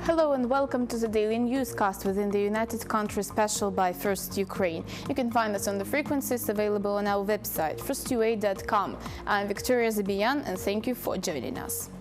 Hello and welcome to the daily newscast within the United Countries special by First Ukraine. You can find us on the frequencies available on our website, firstua.com. I'm Victoria Zabiyan and thank you for joining us.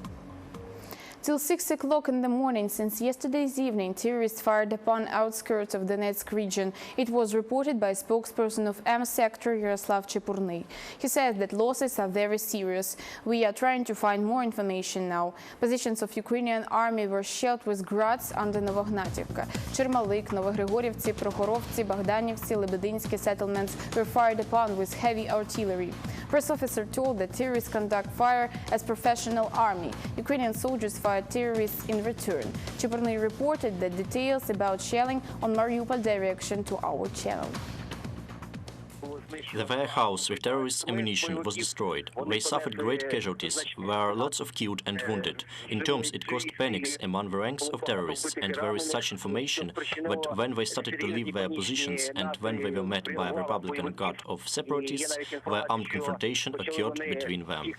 Till 6 o'clock in the morning since yesterday's evening, terrorists fired upon outskirts of Donetsk region. It was reported by spokesperson of M sector Yaroslav Chepurny. He says that losses are very serious. We are trying to find more information now. Positions of Ukrainian army were shelled with grads under Novognativka. Chermalik, Novogregorivtsi, Prokhorovtsi, Bogdanivtsi, Lebedinski settlements were fired upon with heavy artillery. Press officer told that terrorists conduct fire as professional army. Ukrainian soldiers fired terrorists in return. Chepurny reported the details about shelling on Mariupol direction to our channel. The warehouse with terrorist ammunition was destroyed. They suffered great casualties. There were lots of killed and wounded. In terms, it caused panics among the ranks of terrorists, and there is such information that when they started to leave their positions and when they were met by a Republican Guard of separatists, the armed confrontation occurred between them.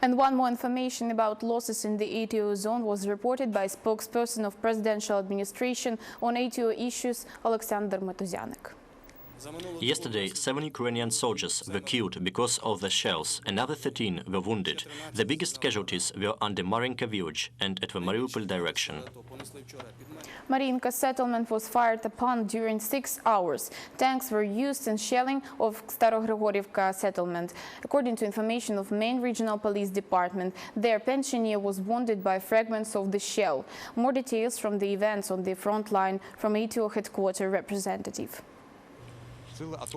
And one more information about losses in the ATO zone was reported by spokesperson of presidential administration on ATO issues, Alexander Matuzyanek. Yesterday, 7 Ukrainian soldiers were killed because of the shells. Another 13 were wounded. The biggest casualties were under Marinka village and at the Mariupol direction. Marinka settlement was fired upon during 6 hours. Tanks were used in shelling of Starogregorivka settlement. According to information of main regional police department, their pensioner was wounded by fragments of the shell. More details from the events on the front line from ATO headquarters representative.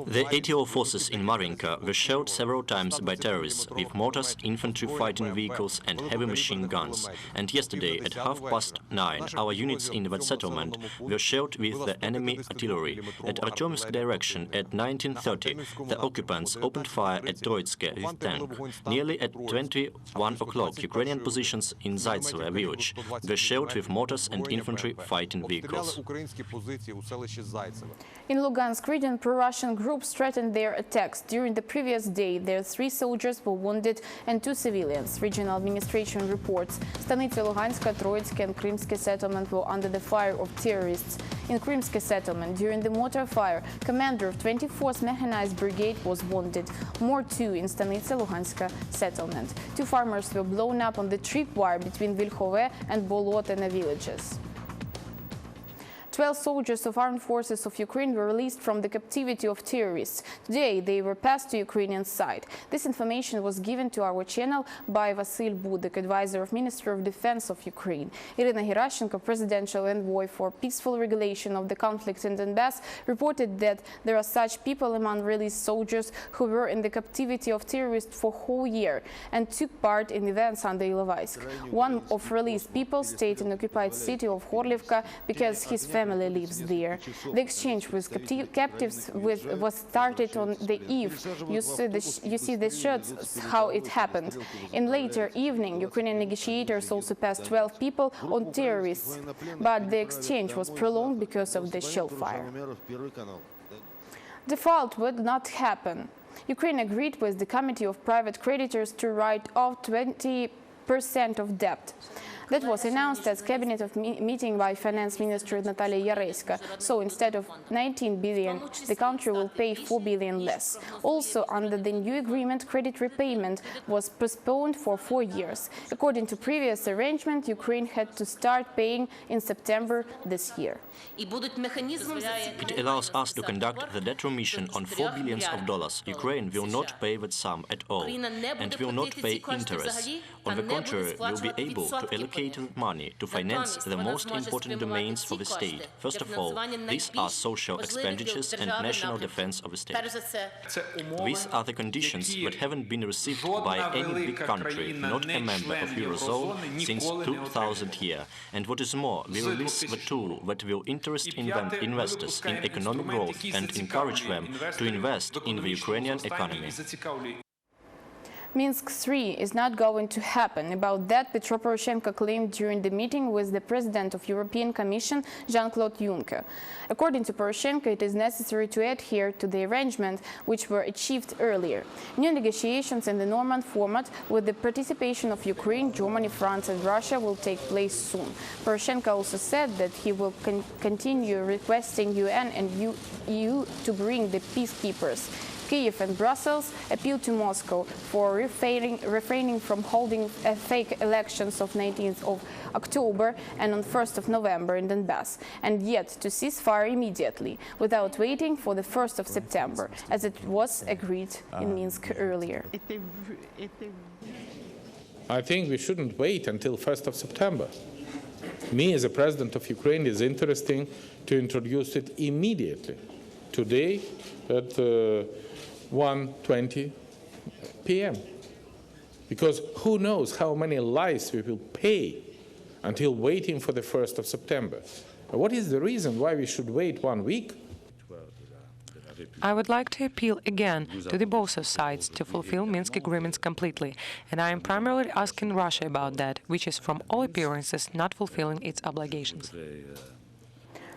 The ATO forces in Marinka were shelled several times by terrorists with mortars, infantry fighting vehicles and heavy machine guns. And yesterday at 9:30, our units in that settlement were shelled with the enemy artillery. At Artyomsk direction at 19:30, the occupants opened fire at Troitske with tank. Nearly at 21 o'clock, Ukrainian positions in Zaitsevo village were shelled with mortars and infantry fighting vehicles. In Lugansk region, pro-Russian groups threatened their attacks. During the previous day, their 3 soldiers were wounded and 2 civilians. Regional administration reports Stanitsa Luganska, Troitsky and Krymsky settlement were under the fire of terrorists. In Krymsky settlement, during the mortar fire, commander of 24th Mechanized Brigade was wounded. More too in Stanitsa Luganska settlement. 2 farmers were blown up on the tripwire between Vilkhove and Bolotene villages. 12 soldiers of armed forces of Ukraine were released from the captivity of terrorists. Today, they were passed to Ukrainian side. This information was given to our channel by Vasyl Budek, advisor of Minister of Defense of Ukraine. Irina Gerashchenko, presidential envoy for peaceful regulation of the conflict in Donbass, reported that there are such people among released soldiers who were in the captivity of terrorists for a whole year and took part in events under Ilovaisk. One of released people stayed in occupied city of Horlivka because his family lives there. The exchange with captives was started on the eve. You see the shots how it happened. In later evening, Ukrainian negotiators also passed 12 people on terrorists, but the exchange was prolonged because of the shell fire. Default would not happen. Ukraine agreed with the Committee of Private Creditors to write off 20% of debt. That was announced as cabinet meeting by Finance Minister Natalia Yareska. So instead of 19 billion, the country will pay 4 billion less. Also, under the new agreement, credit repayment was postponed for 4 years. According to previous arrangement, Ukraine had to start paying in September this year. It allows us to conduct the debt remission on $4 billion. Ukraine will not pay that sum at all and will not pay interest. On the contrary, will be able to allocate money to finance the most important domains for the state. First of all, these are social expenditures and national defense of the state. These are the conditions that haven't been received by any big country, not a member of Eurozone, since 2000 year. And what is more, we release the tool that will interest investors in economic growth and encourage them to invest in the Ukrainian economy. Minsk III is not going to happen. About that, Petro Poroshenko claimed during the meeting with the President of European Commission, Jean-Claude Juncker. According to Poroshenko, it is necessary to adhere to the arrangements which were achieved earlier. New negotiations in the Norman format with the participation of Ukraine, Germany, France and Russia will take place soon. Poroshenko also said that he will continue requesting UN and EU to bring the peacekeepers. Kyiv and Brussels appealed to Moscow for refraining from holding fake elections of 19th of October and on 1st of November in Donbass, and yet to cease fire immediately, without waiting for the 1st of September, as it was agreed in Minsk earlier. I think we shouldn't wait until 1st of September. Me, as a president of Ukraine, is interesting to introduce it immediately, today at 1:20 p.m. Because who knows how many lives we will pay until waiting for the 1st of September. What is the reason why we should wait 1 week? I would like to appeal again to the both sides to fulfill Minsk agreements completely, and I am primarily asking Russia about that, which is from all appearances not fulfilling its obligations.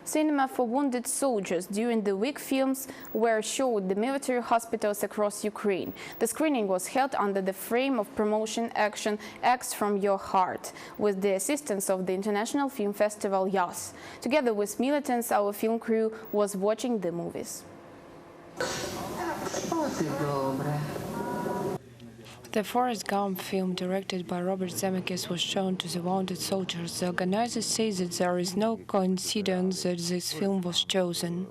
Cinema for wounded soldiers during the week films were showed the military hospitals across Ukraine. The screening was held under the frame of promotion action Acts from Your Heart, with the assistance of the International Film Festival YAS. Together with militants, our film crew was watching the movies. The Forrest Gump film, directed by Robert Zemeckis, was shown to the wounded soldiers. The organizers say that there is no coincidence that this film was chosen.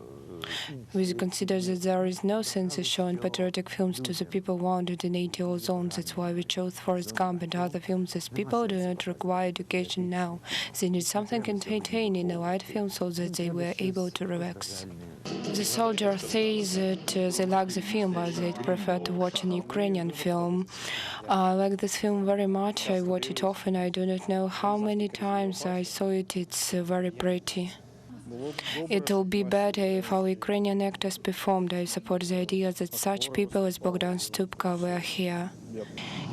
We consider that there is no sense in showing patriotic films to the people wounded in ATO zones. That's why we chose Forrest Gump and other films. These people do not require education now. They need something entertaining in a light film so that they were able to relax. The soldiers say that they like the film, but they prefer to watch an Ukrainian film. I like this film very much. I watch it often. I do not know how many times I saw it. It's very pretty. It will be better if our Ukrainian actors performed. I support the idea that such people as Bogdan Stupka were here.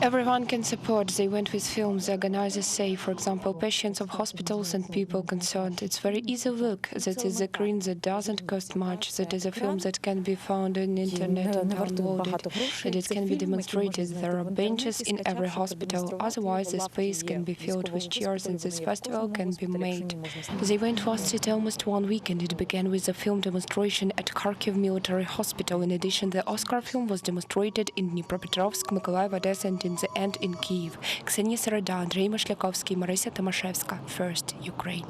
Everyone can support. They went with films. The organizers say, for example, patients of hospitals and people concerned. It's very easy look. That is a screen that doesn't cost much. That is a film that can be found on the internet and downloaded. And it can be demonstrated. There are benches in every hospital. Otherwise, the space can be filled with chairs and this festival can be made. They went fast it almost 1 week, and it began with a film demonstration at Kharkiv Military Hospital. In addition, the Oscar film was demonstrated in Dnipropetrovsk, Mykolaiv, Odessa, and in the end in Kyiv. Ksenia Sereda, Andrei Mashliakovsky, Marisa Tomashevska. First, Ukraine.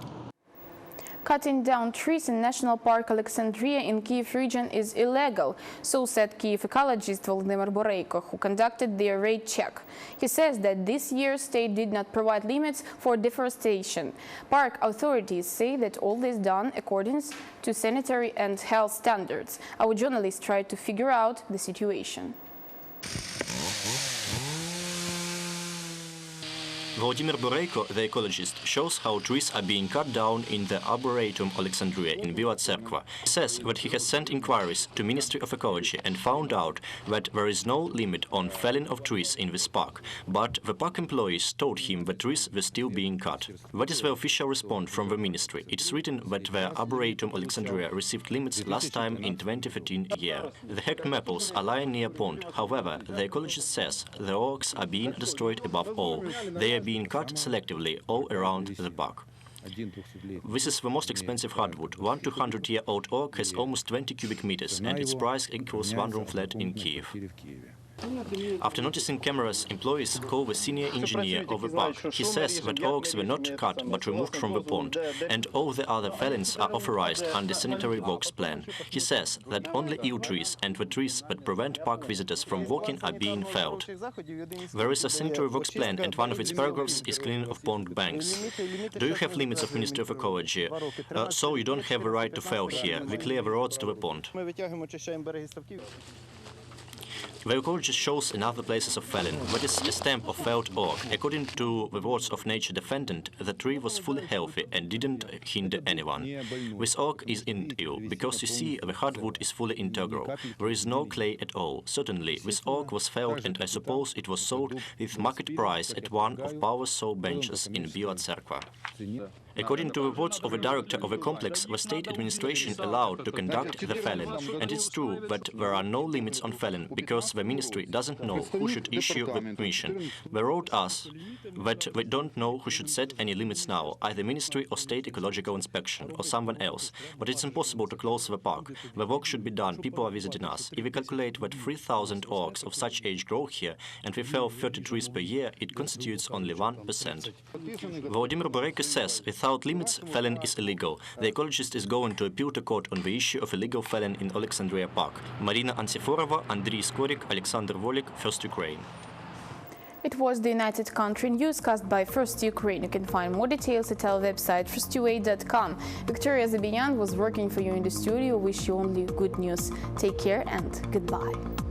Cutting down trees in National Park Alexandria in Kyiv region is illegal, so said Kyiv ecologist Volodymyr Boreiko, who conducted the raid check. He says that this year state did not provide limits for deforestation. Park authorities say that all is done according to sanitary and health standards. Our journalists tried to figure out the situation. Volodymyr Boreiko, the ecologist, shows how trees are being cut down in the Arboretum Alexandria in Vila Tserkva. He says that he has sent inquiries to Ministry of Ecology and found out that there is no limit on felling of trees in this park, but the park employees told him that trees were still being cut. That is the official response from the ministry. It's written that the Arboretum Alexandria received limits last time in 2013 year. The hacked maples are lying near a pond. However, the ecologist says the oaks are being destroyed above all. They are being cut selectively all around the park. This is the most expensive hardwood. One 200-year-old oak has almost 20 cubic meters, and its price equals one-room flat in Kyiv. After noticing cameras, employees call the senior engineer of the park. He says that oaks were not cut but removed from the pond, and all the other fellings are authorized under sanitary works plan. He says that only ill trees and the trees that prevent park visitors from walking are being felled. There is a sanitary works plan, and one of its paragraphs is cleaning of pond banks. Do you have limits of Ministry of Ecology? So you don't have a right to fell here. We clear the roads to the pond. The ecologist shows in other places of felon what is a stamp of felled oak. According to the words of nature defendant, the tree was fully healthy and didn't hinder anyone. This oak is ill because you see the hardwood is fully integral. There is no clay at all. Certainly, this oak was felled and I suppose it was sold with market price at one of power saw benches in Bila Cerkva. According to reports of the director of the complex, the state administration allowed to conduct the felon. And it's true that there are no limits on felon because the ministry doesn't know who should issue the permission. They wrote us that they don't know who should set any limits now, either ministry or state ecological inspection or someone else. But it's impossible to close the park. The work should be done. People are visiting us. If we calculate that 3,000 oaks of such age grow here and we fell 30 trees per year, it constitutes only 1%. Vladimir Boreiko says without limits, felon is illegal. The ecologist is going to appeal to court on the issue of illegal felon in Alexandria Park. Marina Ansiforova, Andriy Skorik, Alexander Volik, First Ukraine. It was the United Country Newscast by First Ukraine. You can find more details at our website, firstua.com. Victoria Zabinyan was working for you in the studio. Wish you only good news. Take care and goodbye.